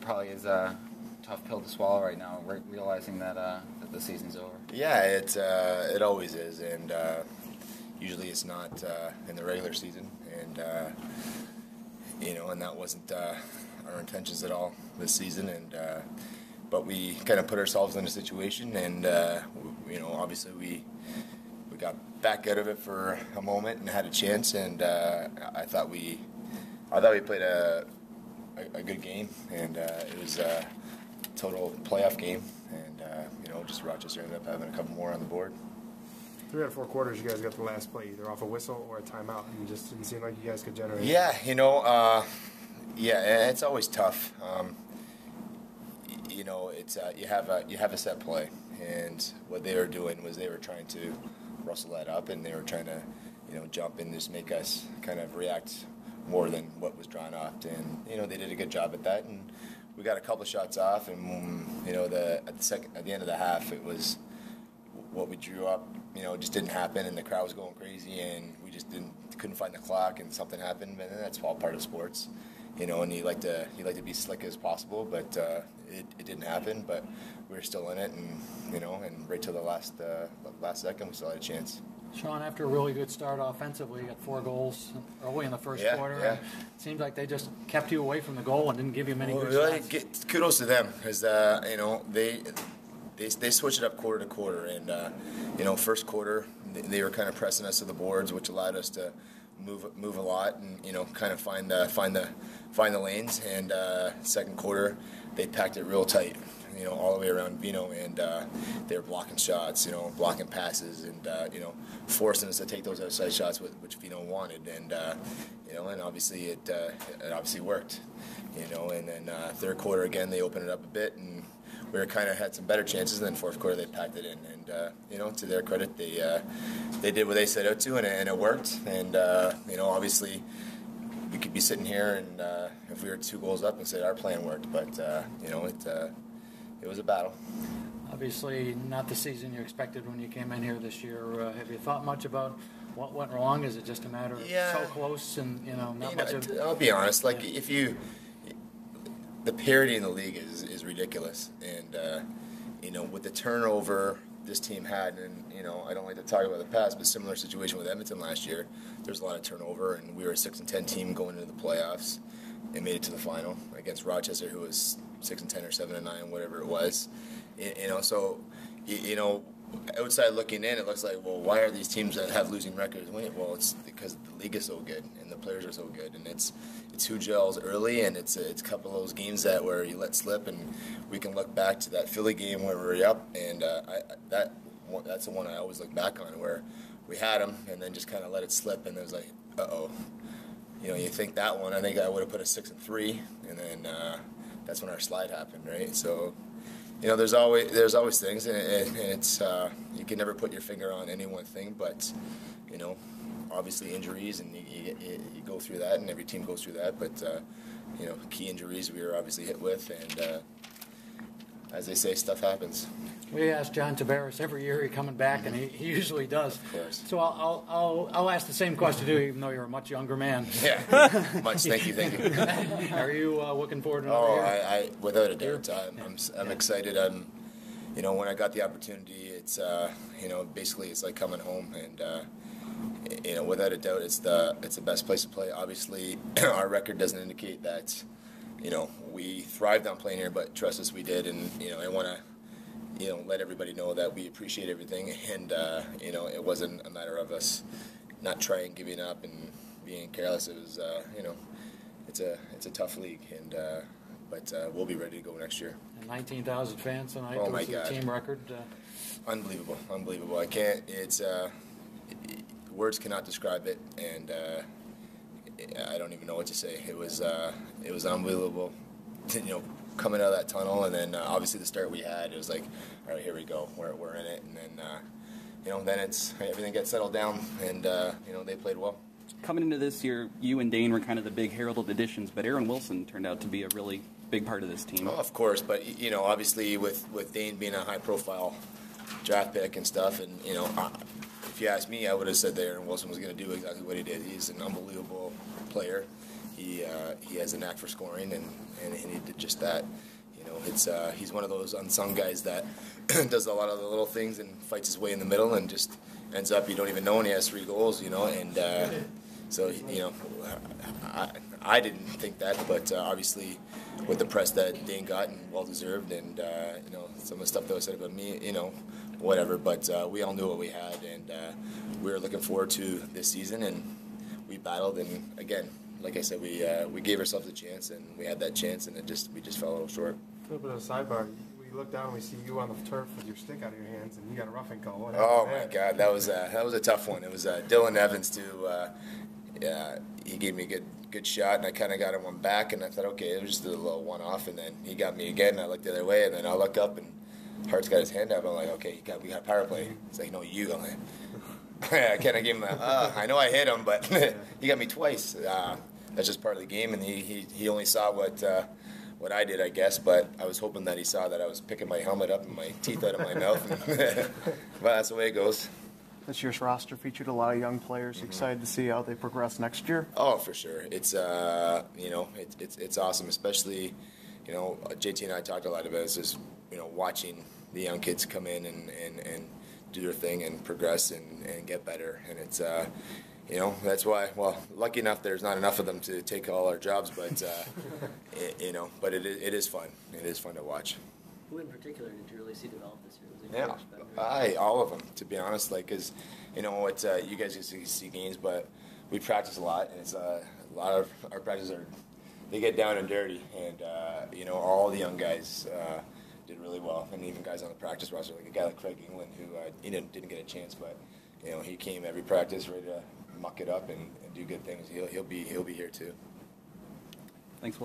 probably is a tough pill to swallow right now, realizing that that the season's over. Yeah, it always is, and usually it's not in the regular season, and and that wasn't our intentions at all this season, and but we kind of put ourselves in a situation, and obviously we got back out of it for a moment and had a chance, and I thought we played a good game, and it was a total playoff game, and just Rochester ended up having a couple more on the board. 3 out of 4 quarters, you guys got the last play either off a whistle or a timeout, and it just didn't seem like you guys could generate. Yeah, it's always tough. It's you have a set play, and what they were doing was they were trying to rustle that up, and they were trying to jump and just make us kind of react more than what was drawn up, and they did a good job at that, and we got a couple of shots off, and at the end of the half, it was what we drew up, just didn't happen, and the crowd was going crazy, and we just couldn't find the clock, and something happened, and that's all part of sports, and you like to be slick as possible, but it didn't happen, but we were still in it, and and right till the last second, we still had a chance. Shawn, after a really good start offensively, you got 4 goals early in the first quarter. Yeah. It seemed like they just kept you away from the goal and didn't give you many good shots. Kudos to them, because they switched it up quarter to quarter, and first quarter they were kind of pressing us to the boards, which allowed us to move a lot and kind of find the lanes. And second quarter they packed it real tight, all the way around Vino, and they were blocking shots, blocking passes, and forcing us to take those outside shots, which Vino wanted, and and obviously it obviously worked, and then third quarter again they opened it up a bit, and we were kind of had some better chances, and then fourth quarter they packed it in, and to their credit they did what they set out to, and it worked, and obviously we could be sitting here and if we were 2 goals up and say our plan worked, but it was a battle. Obviously not the season you expected when you came in here this year. Have you thought much about what went wrong? Is it just a matter of so close and not much of... I'll be honest, if you... The parity in the league is ridiculous, and with the turnover this team had, and I don't like to talk about the past, but similar situation with Edmonton last year. There's a lot of turnover, and we were a 6-10 team going into the playoffs, and made it to the final against Rochester, who was 6-10 or 7-9, whatever it was. So outside looking in, it looks like, well, why are these teams that have losing records winning? Well, it's because the league is so good and the players are so good, and it's who gels early, and it's a couple of those games where you let slip, and we can look back to that Philly game where we were up, and that's the one I always look back on, where we had them and then just kind of let it slip, and it was like, uh-oh. You think that one, I think I would have put a 6-3, and then that's when our slide happened, right? So, there's always things, and it's you can never put your finger on any one thing, but obviously injuries, and you go through that, and every team goes through that. But key injuries we were obviously hit with, and as they say, stuff happens. We ask John Tavares every year he's coming back, and he usually does. Of course. So I'll ask the same question to you, even though you're a much younger man. Yeah, much. Thank you. Are you looking forward to another year? I without a doubt. I'm excited. When I got the opportunity, it's basically it's like coming home, and without a doubt, it's the best place to play. Obviously, our record doesn't indicate that. We thrived on playing here, but trust us, we did, and I want to. Let everybody know that we appreciate everything, and it wasn't a matter of us not trying, giving up, and being careless. It was, it's a tough league, and but we'll be ready to go next year. And 19,000 fans tonight. Oh my God! Team record. Unbelievable. I can't. It's words cannot describe it, and I don't even know what to say. It was unbelievable. Coming out of that tunnel, and then obviously the start we had, it was like, all right, here we go, we're in it, and then then it's everything gets settled down, and they played well. Coming into this year, you and Dane were kind of the big heralded additions, but Aaron Wilson turned out to be a really big part of this team. Oh, of course, but obviously with Dane being a high-profile draft pick and stuff, and if you ask me, I would have said that Aaron Wilson was going to do exactly what he did. He's an unbelievable player. he has a knack for scoring, and he did just that. You know, he's one of those unsung guys that does a lot of the little things and fights his way in the middle and just ends up you don't even know when he has 3 goals. You know, and so you know, I didn't think that, but obviously with the press that Dane got, and well deserved, and you know, some of the stuff that was said about me, you know, whatever. But we all knew what we had, and we were looking forward to this season, and we battled, and again, like I said, we gave ourselves a chance, and we had that chance, and we just fell a little short. A little bit of a sidebar. We look down and we see you on the turf with your stick out of your hands, and you got a roughing call. What Oh happened my there? God, that was a tough one. It was Dylan Evans too. He gave me a good shot, and I kind of got him one back, and I thought, okay, it was just a little one-off, and then he got me again, and I looked the other way, and then I look up, and Hart's got his hand up. I'm like, okay, we got power play. He's like, no, you. I'm like, I kind of gave him I know I hit him, but he got me twice. That's just part of the game, and he only saw what I did, I guess, but I was hoping that he saw that I was picking my helmet up and my teeth out of my mouth. But that's the way it goes. This year's roster featured a lot of young players. Mm-hmm. Excited to see how they progress next year. Oh, for sure. It's you know, it's awesome, especially, you know, JT and I talked a lot about it. It's just, you know, watching the young kids come in and do their thing and progress and get better. And it's you know, that's why, well, lucky enough there's not enough of them to take all our jobs, but you know, but it is fun. It is fun to watch. Who in particular did you really see develop this year? Was it all of them, to be honest. Like, cause you know what, you guys get to see games, but we practice a lot, and it's a lot of our practices they get down and dirty, and you know, all the young guys did really well, and even guys on the practice roster, like a guy like Craig England, who didn't get a chance, but you know, he came every practice ready to muck it up and do good things. He'll be here too. Thanks, Will.